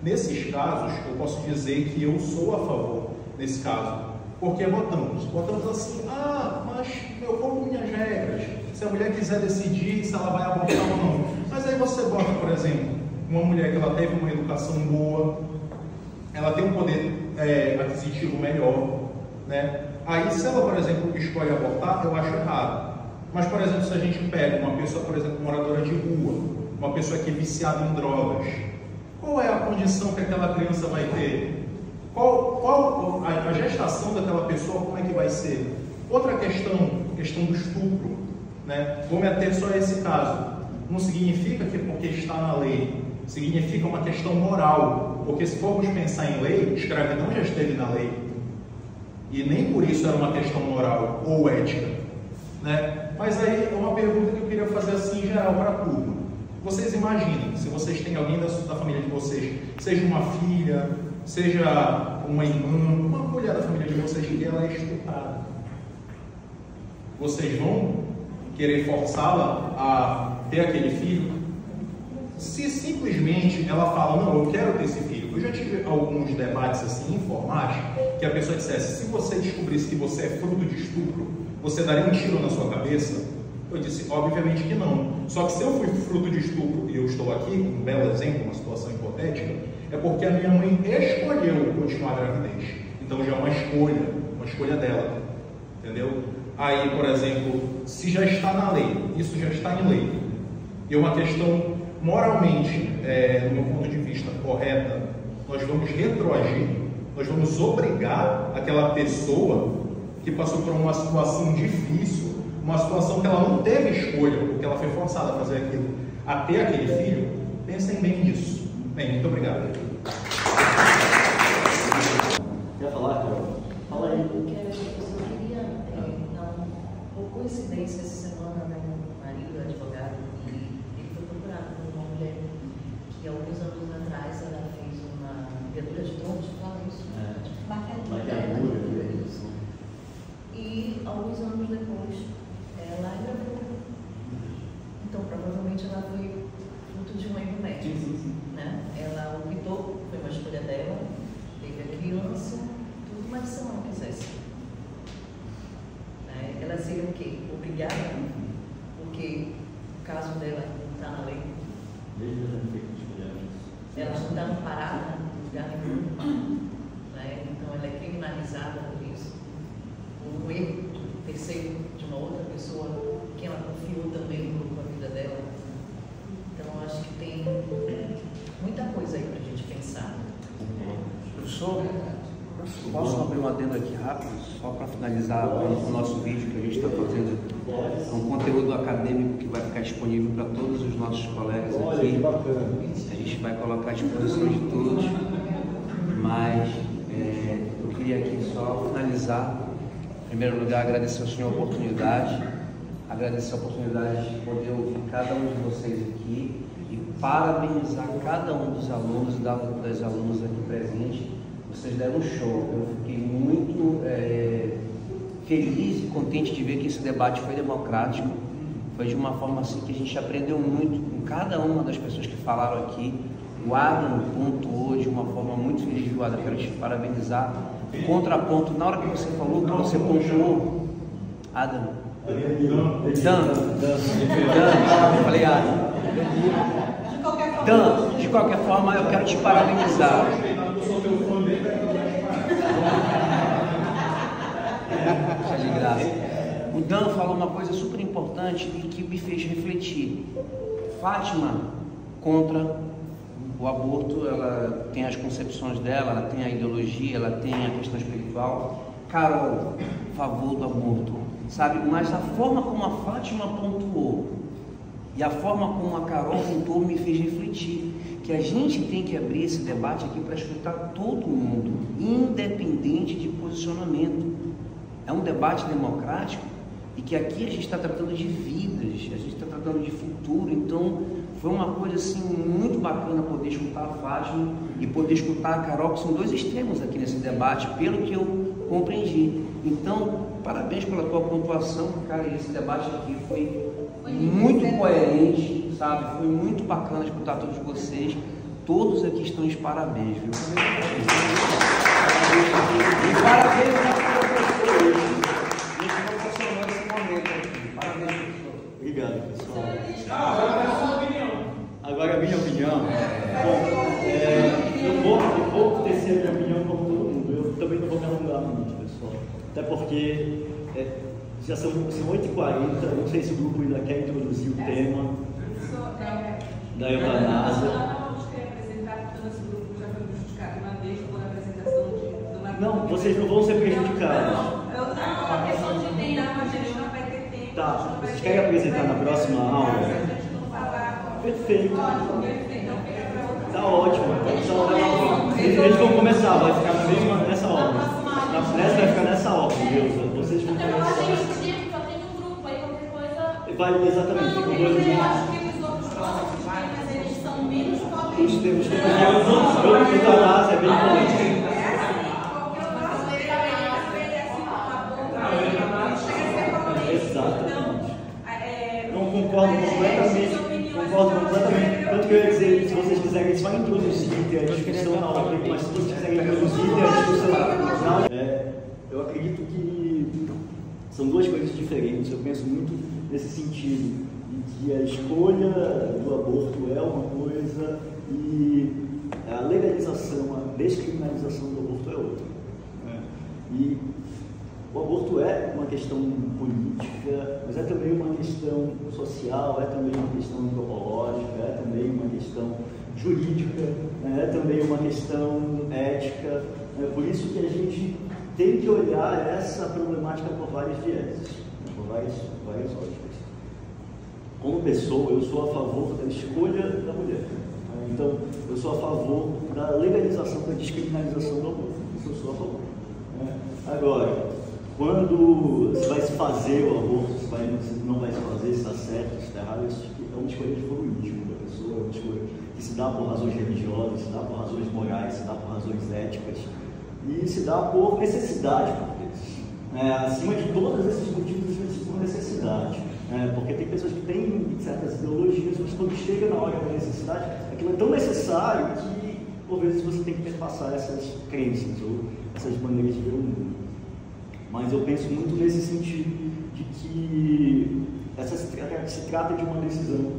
nesses casos eu posso dizer que eu sou a favor desse caso, porque votamos assim, mas meu corpo, minhas regras, se a mulher quiser decidir se ela vai abortar ou não. Mas aí você bota, por exemplo, uma mulher que ela teve uma educação boa, ela tem um poder aquisitivo melhor, né? Aí se ela, por exemplo, escolhe abortar, eu acho errado. Mas, por exemplo, se a gente pega uma pessoa, por exemplo, moradora de rua, uma pessoa que é viciada em drogas, qual é a condição que aquela criança vai ter? Qual a gestação daquela pessoa, como é que vai ser? Outra questão do estupro, né? Vou me ater só a esse caso. Não significa que porque está na lei, significa uma questão moral, porque se formos pensar em lei, escravidão já esteve na lei, e nem por isso era uma questão moral ou ética. né? Mas aí é uma pergunta que eu queria fazer assim em geral para a turma. Vocês imaginem, se vocês têm alguém da família de vocês, seja uma filha, seja uma irmã, uma mulher da família de vocês que ela é estuprada. Vocês vão querer forçá-la a ter aquele filho? Se simplesmente ela fala, não, eu quero ter esse filho. Eu já tive alguns debates assim informais que a pessoa dissesse, se você descobrisse que você é fruto de estupro, você daria um tiro na sua cabeça? Eu disse, obviamente que não. Só que se eu fui fruto de estupro e eu estou aqui, um belo exemplo, uma situação hipotética, é porque a minha mãe escolheu continuar a gravidez. Então já é uma escolha dela. Entendeu? Aí, por exemplo, se já está na lei, isso já está em lei, e uma questão moralmente, do meu ponto de vista, correta, nós vamos retroagir, nós vamos obrigar aquela pessoa que passou por uma situação difícil, uma situação que ela não teve escolha, porque ela foi forçada a fazer aquilo, a ter aquele filho. Pensem bem nisso. Bem, muito obrigado. Quer falar, Carol? Fala aí. Eu queria dar uma coincidência essa semana, né? Meu marido é advogado e ele foi procurado por uma mulher que alguns anos atrás ela fez uma ligadura de troncos, fala isso? Maquiadura. Isso. E alguns anos depois ela engravidou. Então provavelmente ela foi fruto de um erro médico, né? Ela optou, foi uma escolha dela, teve a criança, tudo, mas se ela não quisesse, né? Ela seria o quê? Obrigada, porque o caso dela não está na lei. Ela não está amparada em lugar nenhum, né? Então ela é criminalizada por isso. Um erro terceiro de uma outra pessoa que ela confiou também com a vida dela. Então eu acho que tem muita coisa aí para a gente pensar. Professor, posso abrir um adendo aqui rápido, só para finalizar o nosso vídeo que a gente está fazendo. É um conteúdo acadêmico que vai ficar disponível para todos os nossos colegas aqui. A gente vai colocar à disposição de todos, mas eu queria aqui só finalizar. Em primeiro lugar, agradecer ao senhor a oportunidade, de poder ouvir cada um de vocês aqui e parabenizar cada um dos alunos e das alunas aqui presentes. Vocês deram um show. Eu fiquei muito feliz e contente de ver que esse debate foi democrático, foi de uma forma assim que a gente aprendeu muito com cada uma das pessoas que falaram aqui. O Adam pontuou de uma forma muito feliz, viu, Adam? Quero te parabenizar. Contraponto, na hora que você falou, que você pontuou, Adam, eu falei Adam, Dan, de qualquer forma, eu quero te parabenizar. De graça. O Dan falou uma coisa super importante e que me fez refletir. Fátima contra o aborto, ela tem as concepções dela, ela tem a ideologia, ela tem a questão espiritual. Carol, a favor do aborto, sabe? Mas a forma como a Fátima pontuou e a forma como a Carol pontuou me fez refletir que a gente tem que abrir esse debate aqui para escutar todo mundo, independente de posicionamento. É um debate democrático e que aqui a gente está tratando de vidas, a gente está tratando de futuro. Então foi uma coisa assim muito bacana poder escutar a Fátima e poder escutar a Carol, que são dois extremos aqui nesse debate, pelo que eu compreendi. Então, parabéns pela tua pontuação, cara, esse debate aqui foi muito coerente, sabe? Foi muito bacana escutar todos vocês. Todos aqui estão de parabéns, viu? E parabéns aos professores. A gente proporcionou esse momento aqui. Parabéns, professor. Obrigado, pessoal. Agora a minha opinião. Bom, eu vou tecer a minha opinião como todo mundo. Eu também não vou me alongar muito, pessoal. Até porque já são 8h40, não sei se o grupo ainda quer introduzir o tema da eutanásia. Não, vocês não vão ser prejudicados. A questão de tempo, a gente não vai ter tempo. Tá, vocês querem apresentar na próxima aula? Perfeito. Tá ótimo. Eles vão começar, vai ficar nessa ordem. Nessa vai ficar nessa ordem, Deusa. Vocês vão começar. Eu tenho um grupo aí Vai exatamente. Não, Ficam 2 eu minutos. acho que os outros postos, mas eles são menos potentes. Os teus outros da NASA é bem importante. Exatamente. Não concordo completamente. Tanto que eu ia dizer, se vocês quiserem só introduzir a discussão na aula, mas se vocês quiserem introduzir a discussão na aula, eu acredito que são duas coisas diferentes. Eu penso muito nesse sentido, de que a escolha do aborto é uma coisa e a legalização, a descriminalização do aborto é outra. E o aborto é uma questão política, mas é também uma questão social, é também uma questão antropológica, é também uma questão jurídica, é também uma questão ética. É por isso que a gente tem que olhar essa problemática por vários vieses, por várias óticas. Como pessoa, eu sou a favor da escolha da mulher. Então, eu sou a favor da legalização, da descriminalização do aborto. Isso eu sou a favor. Agora, quando se vai se fazer o aborto, se não vai se fazer, se está certo, se está errado, isso é uma escolha de foro íntimo da pessoa, é uma escolha que se dá por razões religiosas, se dá por razões morais, se dá por razões éticas e se dá por necessidade, acima de todos esses motivos, por necessidade. Porque tem pessoas que têm certas ideologias, mas quando chega na hora da necessidade, aquilo é tão necessário que, por vezes, você tem que perpassar essas crenças ou essas maneiras de ver o mundo. Mas eu penso muito nesse sentido de que se trata de uma decisão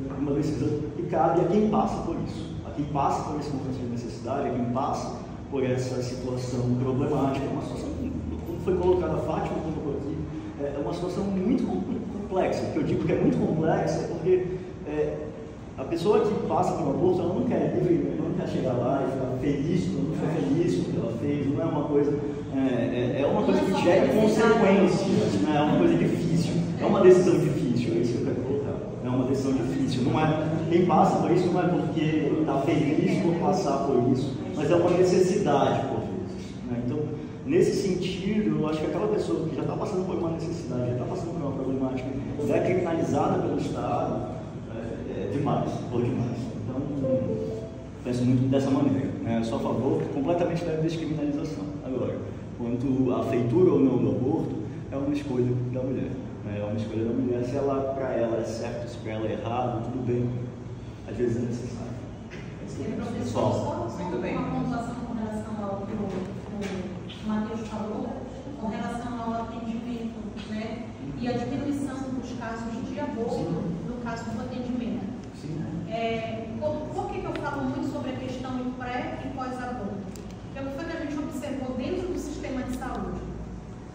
que cabe a quem passa por isso, a quem passa por esse momento de necessidade, a quem passa por essa situação problemática, uma situação, como foi colocada a Fátima, colocou aqui, é uma situação muito complexa. O que eu digo que é muito complexa é porque a pessoa que passa por um aborto, ela não quer livre, ela não quer chegar lá e ficar feliz, não ficar feliz com o que ela fez, não é uma coisa, é uma coisa que gera consequências, né? É uma coisa difícil, é uma decisão difícil, é isso que eu quero colocar, é uma decisão difícil, não é, quem passa por isso não é porque está feliz por passar por isso, mas é uma necessidade por vezes, né? Então, nesse sentido, eu acho que aquela pessoa que já está passando por uma necessidade, já está passando por uma problemática, já é criminalizada pelo Estado, demais, por demais. Então, penso muito dessa maneira. Eu sou a favor completamente da descriminalização. Agora, quanto à feitura ou não do aborto, é uma escolha da mulher. É uma escolha da mulher. Se ela, para ela é certo, se para ela é errado, tudo bem. Às vezes é necessário. Pessoal, muito bem. Uma pontuação com relação ao que o Matheus falou, com relação ao atendimento, né? E a diminuição dos casos de aborto no caso do atendimento. Por que eu falo muito sobre a questão do pré e pós-aborto? Pelo que foi que a gente observou dentro do sistema de saúde.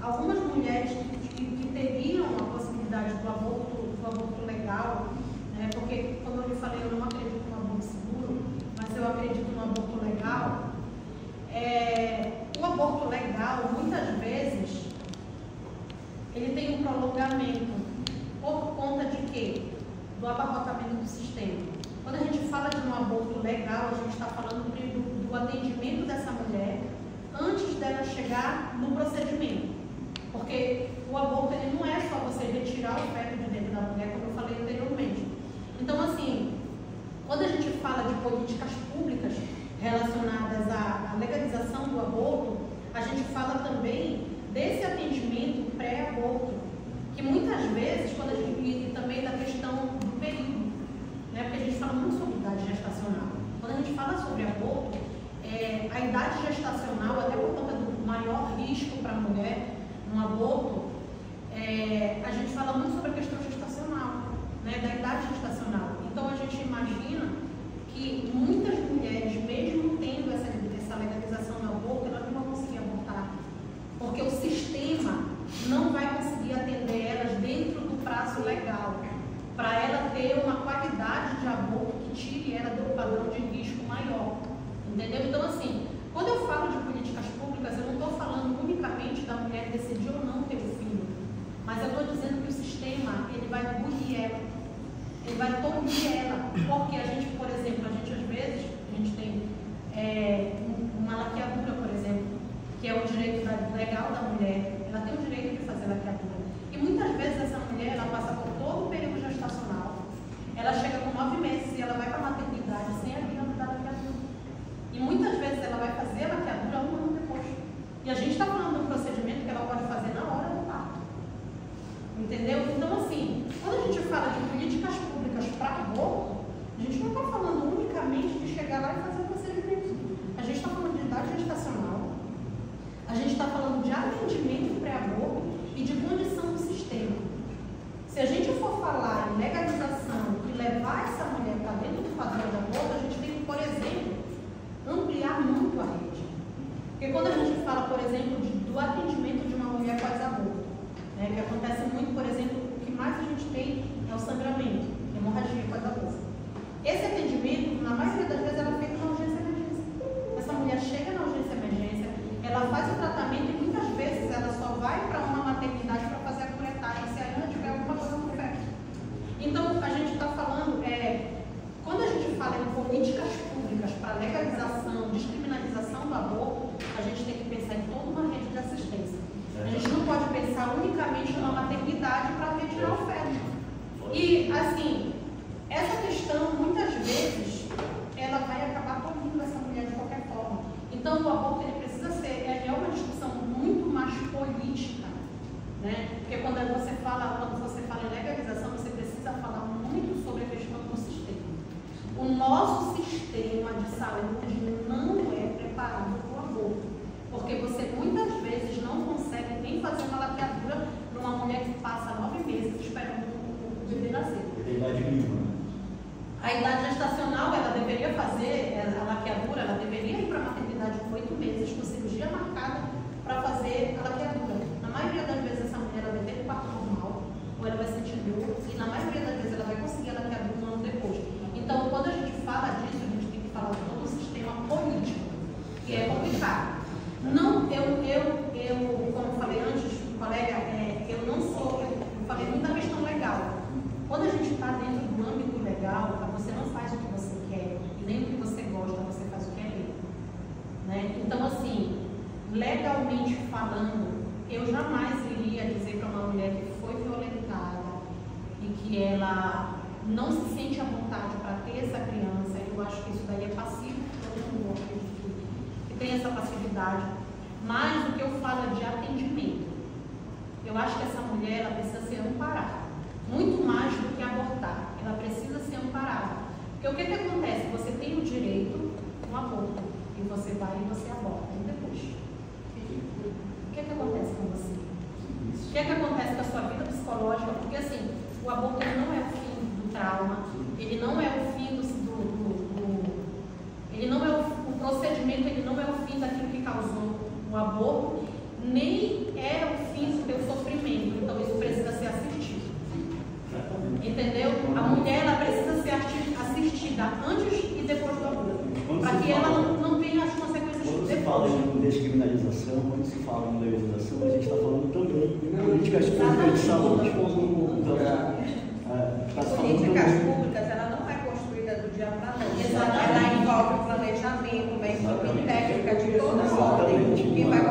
Algumas mulheres que teriam a possibilidade do aborto legal, né? Porque, como eu lhe falei, eu não acredito no aborto seguro, mas eu acredito no aborto legal. O aborto legal, muitas vezes, ele tem um prolongamento por conta de quê? Do abarrotamento do sistema. Quando a gente fala de um aborto legal, a gente está falando do atendimento dessa mulher antes dela chegar no procedimento. Porque o aborto ele não é só você retirar o feto de dentro da mulher, como eu falei anteriormente. Então, assim, quando a gente fala de políticas públicas relacionadas à legalização do aborto, a gente fala também desse atendimento pré-aborto, que muitas vezes, quando a gente, e também da questão do período, né? Porque a gente fala muito sobre idade gestacional. Quando a gente fala sobre aborto, a idade gestacional, até por conta do maior risco para a mulher no aborto, a gente fala muito sobre a questão gestacional, né? Da idade gestacional. Então a gente imagina que muitas mulheres, mesmo tendo essa legalização do aborto, elas não vão conseguir abortar, porque o sistema não vai conseguir atender elas dentro do prazo legal, para ela ter uma qualidade de aborto que tire ela do padrão de risco maior, entendeu? Então, assim, quando eu falo de políticas públicas, eu não estou falando unicamente da mulher decidir ou não ter o filho, mas eu estou dizendo que o sistema, ele vai bulir ela, ele vai tolir ela, porque a gente, por exemplo, às vezes, a gente tem uma laqueadura, por exemplo, que é o direito legal da mulher, ela tem o direito de fazer laqueadura. E muitas vezes essa mulher, ela passa por todo o período essa questão, muitas vezes, ela vai acabar tolhindo essa mulher de qualquer forma. Então, o aborto ele precisa ser, é uma discussão muito mais política, né? Porque quando você fala em legalização, você precisa falar muito sobre a questão do sistema. O nosso sistema de saúde não é preparado para o aborto, porque você muitas vezes não consegue nem fazer uma laqueadura numa mulher que passa 9 meses esperando o bebê nascer. A idade mínima. A idade gestacional, ela deveria fazer a laqueadura, ela deveria ir para a maternidade com 8 meses, com cirurgia marcada para fazer a laqueadura. Na maioria das vezes essa mulher ela vai ter um parto normal, ou ela vai sentir dor, e na maioria das vezes ela vai conseguir a laqueadura um ano depois. Então, quando a gente fala disso, a gente tem que falar de todo o sistema político, que é complicado. Não, como eu falei antes, colega, eu falei muito da questão legal. Quando a gente está dentro do âmbito legal, você não faz o que você quer, e nem o que você gosta, você faz o que é lei. Né? Então, assim, legalmente falando, eu jamais iria dizer para uma mulher que foi violentada e que ela não se sente à vontade para ter essa criança. Eu acho que isso daí é passivo, todo mundo que tem essa passividade. Mas o que eu falo é de atendimento. Eu acho que essa mulher ela precisa ser amparada. Muito mais do que abortar. Ela precisa ser amparada. Porque o que acontece? Você tem o direito no aborto. E você vai e você aborta. E depois? O que acontece com você? O que acontece com a sua vida psicológica? Porque assim, o aborto ele não é o fim do trauma. Ele não é o fim ele não é o procedimento, ele não é o fim daquilo que causou o aborto, nem é o fim do teu sofrimento. Então isso precisa ser assistido. Entendeu? A mulher ela precisa ser assistida antes e depois do aborto, para que ela não tenha as consequências quando depois. se fala em descriminalização, quando se fala em legalização, a gente está falando também de políticas públicas de saúde. Políticas públicas, ela não é construída do dia para a noite. Ela envolve o planejamento, uma equipe técnica de toda a ordem, que vai